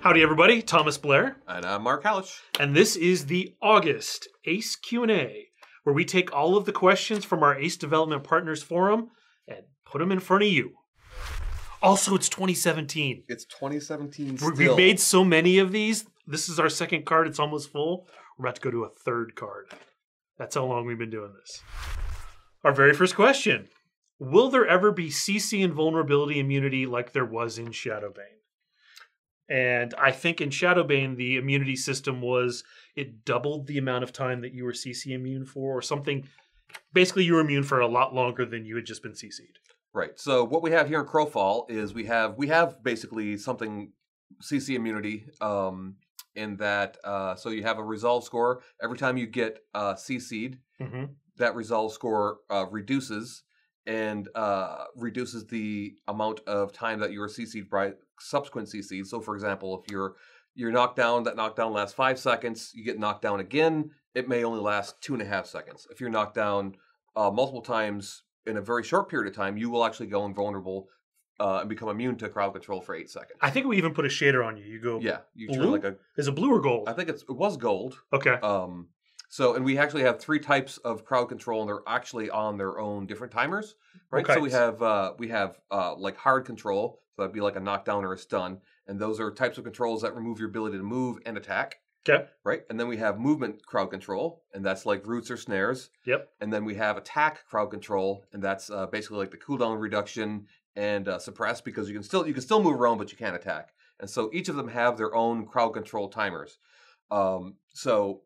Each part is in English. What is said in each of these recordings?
Howdy, everybody. Thomas Blair. And I'm Mark Halash. And this is the August ACE Q&A, where we take all of the questions from our ACE Development Partners Forum and put them in front of you. Also, it's 2017. It's 2017 still. We've made so many of these. This is our second card. It's almost full. We're about to go to a third card. That's how long we've been doing this. Our very first question. Will there ever be CC and vulnerability immunity like there was in Shadowbane? And I think in Shadowbane, the immunity system was, it doubled the amount of time that you were CC immune for or something. Basically, you were immune for a lot longer than you had just been CC'd. Right. So what we have here in Crowfall is we have basically something CC immunity in that, so you have a resolve score. Every time you get CC'd, that resolve score reduces and reduces the amount of time that you are CC'd by subsequent CC'd. So, for example, if you're knocked down, that knockdown lasts 5 seconds, you get knocked down again, it may only last 2.5 seconds. If you're knocked down multiple times in a very short period of time, you will actually go invulnerable and become immune to crowd control for 8 seconds. I think we even put a shader on you. You go, yeah, you blue? turn like a. Is it blue or gold? I think it was gold. Okay. So, and we actually have 3 types of crowd control, and they're actually on their own different timers, right? Okay. So we have like hard control, so that'd be like a knockdown or a stun, and those are types of controls that remove your ability to move and attack. Okay. Right, and then we have movement crowd control, and that's like roots or snares. Yep. And then we have attack crowd control, and that's basically like the cooldown reduction and suppress, because you can still move around, but you can't attack. And so each of them have their own crowd control timers. So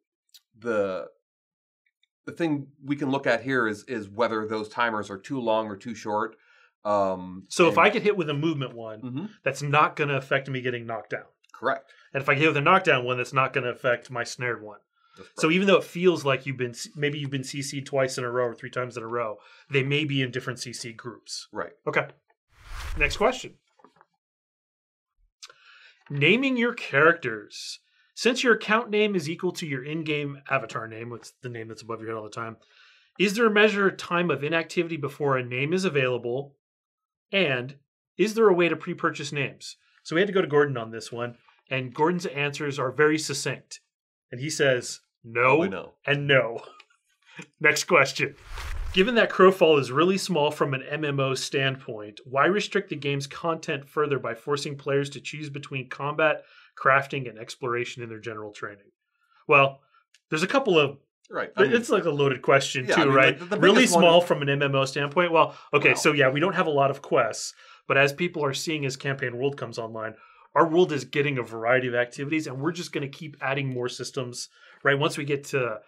the thing we can look at here is whether those timers are too long or too short. So if I get hit with a movement one, that's not going to affect me getting knocked down. Correct. And if I get hit with a knockdown one, that's not going to affect my snared one. So even though it feels like maybe you've been CC'd twice in a row or 3 times in a row, they may be in different CC groups. Right. Okay. Next question. Naming your characters. Since your account name is equal to your in-game avatar name, what's the name that's above your head all the time, is there a measure of time of inactivity before a name is available? And is there a way to pre-purchase names? So we had to go to Gordon on this one, and Gordon's answers are very succinct. And he says, no and no. Next question. Given that Crowfall is really small from an MMO standpoint, why restrict the game's content further by forcing players to choose between combat, crafting, and exploration in their general training? Well, there's a couple of... Right. It's like a loaded question, too, right? Like the really small from an MMO standpoint? Well, okay, so yeah, we don't have a lot of quests, but as people are seeing as Campaign World comes online, our world is getting a variety of activities, and we're just going to keep adding more systems, right? Once we get to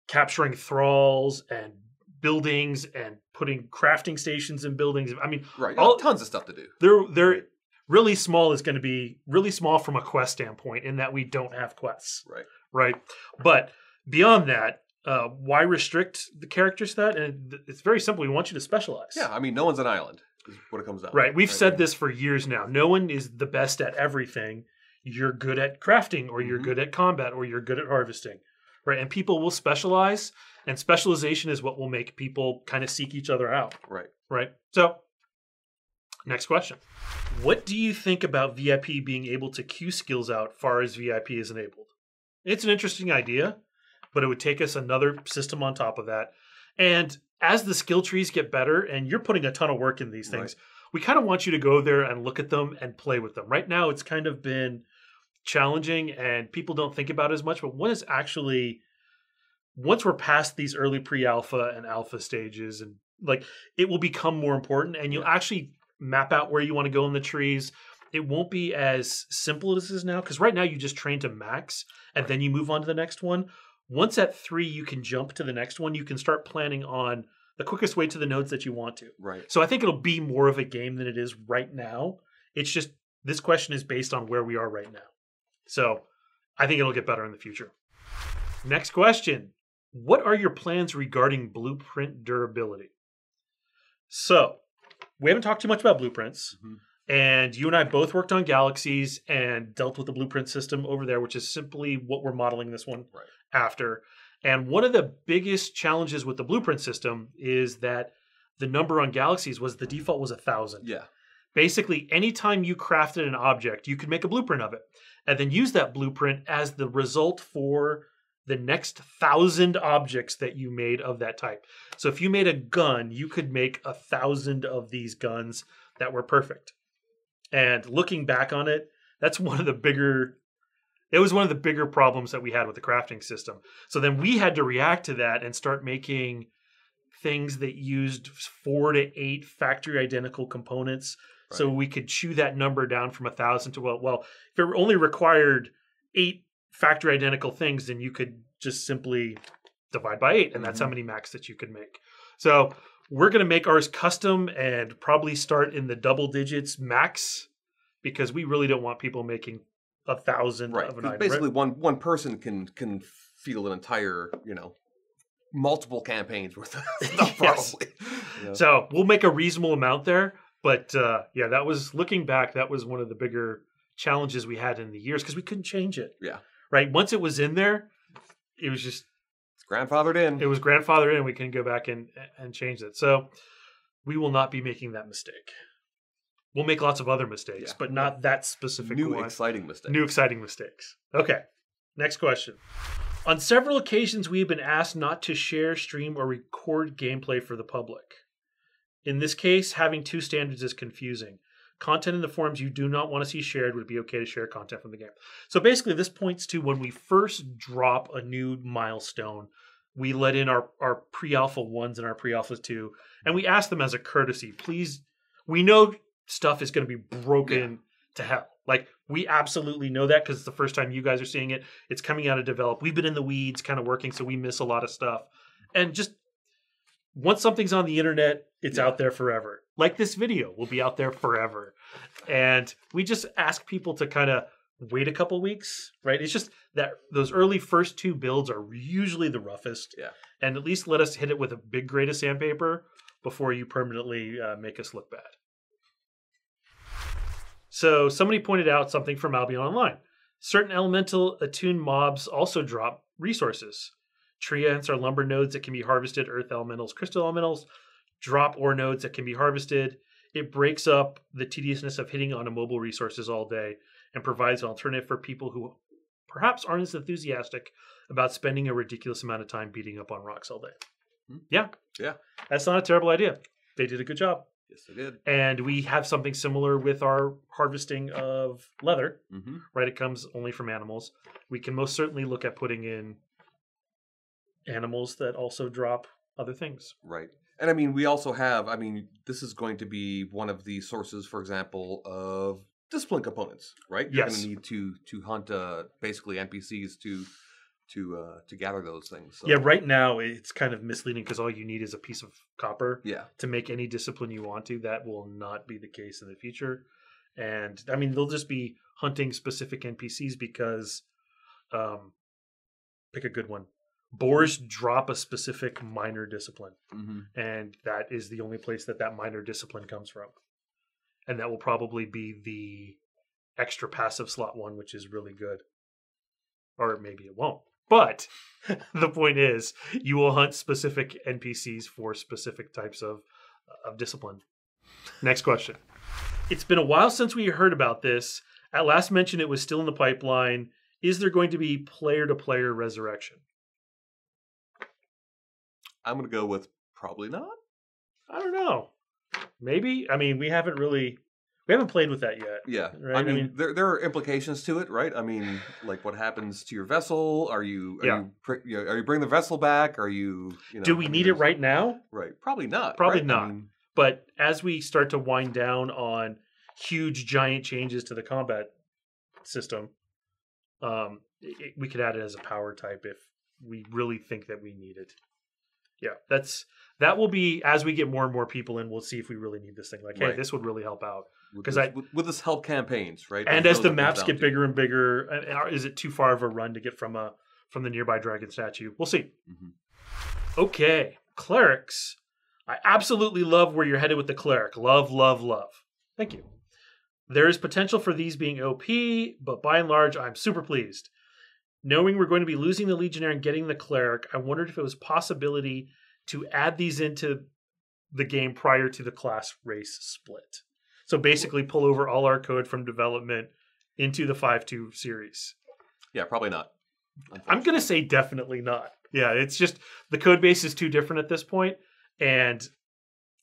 capturing thralls and buildings and putting crafting stations in buildings, I mean... Right, tons of stuff to do. They're really small is going to be really small from a quest standpoint in that we don't have quests. Right. But beyond that, why restrict the characters to that? And it's very simple. We want you to specialize. Yeah, I mean, no one's an island is what it comes down to. Right. We've said this for years now. No one is the best at everything. You're good at crafting, or you're good at combat, or you're good at harvesting. Right. And people will specialize, and specialization is what will make people kind of seek each other out. Right. So, next question. What do you think about VIP being able to queue skills out far as VIP is enabled? It's an interesting idea, but it would take us another system on top of that. And as the skill trees get better, and you're putting a ton of work in these things, we kind of want you to go there and look at them and play with them. Right now, it's kind of been challenging, and people don't think about it as much. But once we're past these early pre-alpha and alpha stages, and like it will become more important, and you'll actually map out where you want to go in the trees. It won't be as simple as it is now, because right now you just train to max, and then you move on to the next one. Once at 3, you can jump to the next one. You can start planning on the quickest way to the nodes that you want to. Right. So I think it'll be more of a game than it is right now. It's just this question is based on where we are right now. So I think it'll get better in the future. Next question. What are your plans regarding blueprint durability? So we haven't talked too much about blueprints. And you and I both worked on Galaxies and dealt with the blueprint system over there, which is simply what we're modeling this one after. And one of the biggest challenges with the blueprint system is that the number on Galaxies was the default was 1,000. Yeah. basically anytime you crafted an object, you could make a blueprint of it and then use that blueprint as the result for the next 1,000 objects that you made of that type. So if you made a gun, you could make 1,000 of these guns that were perfect. And looking back on it, it was one of the bigger problems that we had with the crafting system. So then we had to react to that and start making things that used 4 to 8 factory identical components. Right. So we could chew that number down from 1,000 to, well, if it only required 8 factory identical things, then you could just simply divide by 8, and that's how many mechs that you could make. So we're going to make ours custom and probably start in the double digits max, because we really don't want people making 1,000 of an item. Basically, one person can field an entire, multiple campaigns worth of stuff, probably. Yes. So we'll make a reasonable amount there. But that was, looking back, that was one of the bigger challenges we had in the years, because we couldn't change it. Yeah. Right? Once it was in there, it was just... It's grandfathered in. It was grandfathered in. We couldn't go back and change it. So we will not be making that mistake. We'll make lots of other mistakes, but not that specific one. New exciting mistakes. Okay. Next question. On several occasions, we have been asked not to share, stream, or record gameplay for the public. In this case, having 2 standards is confusing. Content in the forums you do not want to see shared would be okay to share content from the game. So basically, this points to when we first drop a new milestone, we let in our pre-alpha 1s and our pre-alpha 2, and we ask them as a courtesy, please, we know stuff is going to be broken to hell. Like, we absolutely know that, because it's the first time you guys are seeing it. It's coming out of develop. We've been in the weeds kind of working, so we miss a lot of stuff. And just once something's on the internet, it's out there forever. Like this video will be out there forever. And we just ask people to kind of wait a couple weeks, right? It's just that those early first 2 builds are usually the roughest. Yeah. And at least let us hit it with a big grade of sandpaper before you permanently make us look bad. So somebody pointed out something from Albion Online. Certain elemental attuned mobs also drop resources. Treants are lumber nodes that can be harvested, earth elementals, crystal elementals, drop ore nodes that can be harvested. It breaks up the tediousness of hitting on immobile resources all day and provides an alternative for people who perhaps aren't as enthusiastic about spending a ridiculous amount of time beating up on rocks all day. Yeah. That's not a terrible idea. They did a good job. Yes, they did. And we have something similar with our harvesting of leather, right? It comes only from animals. We can most certainly look at putting in animals that also drop other things. Right. And I mean, we also have, this is going to be one of the sources, for example, of discipline components, right? You're going to need to hunt basically NPCs to gather those things. So. Yeah, right now it's kind of misleading, because all you need is a piece of copper to make any discipline you want to. That will not be the case in the future. And I mean, they'll just be hunting specific NPCs because, pick a good one. Boars drop a specific minor discipline, and that is the only place that minor discipline comes from. And that will probably be the extra passive slot one, which is really good. Or maybe it won't. But the point is, you will hunt specific NPCs for specific types of discipline. Next question. It's been a while since we heard about this. At last mention, it was still in the pipeline. Is there going to be player-to-player resurrection? I'm going to go with probably not. I don't know. Maybe. I mean, we haven't played with that yet. Yeah. Right? I mean, there are implications to it, right? I mean, like what happens to your vessel? Are you bring the vessel back? Are you, do we need it right now? Right. Probably not. Probably right? not. But as we start to wind down on huge, giant changes to the combat system, we could add it as a power type if we really think that we need it. Yeah, that will be, as we get more and more people in, we'll see if we really need this thing. Like, hey, this would really help out. Because with this help campaigns, right? And as the maps get bigger and bigger, is it too far of a run to get from the nearby dragon statue? We'll see. Okay, clerics. I absolutely love where you're headed with the cleric. Love, love, love. Thank you. There is potential for these being OP, but by and large, I'm super pleased. Knowing we're going to be losing the Legionnaire and getting the Cleric, I wondered if it was a possibility to add these into the game prior to the class race split. So basically pull over all our code from development into the 5.2 series. Yeah, probably not. I'm going to say definitely not. Yeah, it's just the code base is too different at this point, and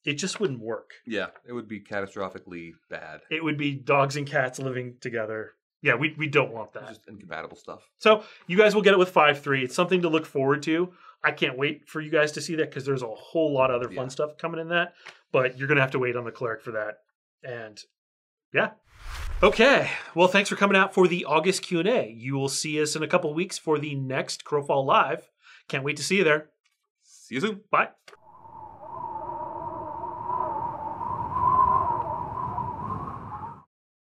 it just wouldn't work. Yeah, it would be catastrophically bad. It would be dogs and cats living together. Yeah, we don't want that. Just incompatible stuff. So you guys will get it with 5.3. It's something to look forward to. I can't wait for you guys to see that because there's a whole lot of other fun stuff coming in that. But you're going to have to wait on the Cleric for that. And yeah. Okay. Well, thanks for coming out for the August Q&A. You will see us in a couple of weeks for the next Crowfall Live. Can't wait to see you there. See you soon. Bye.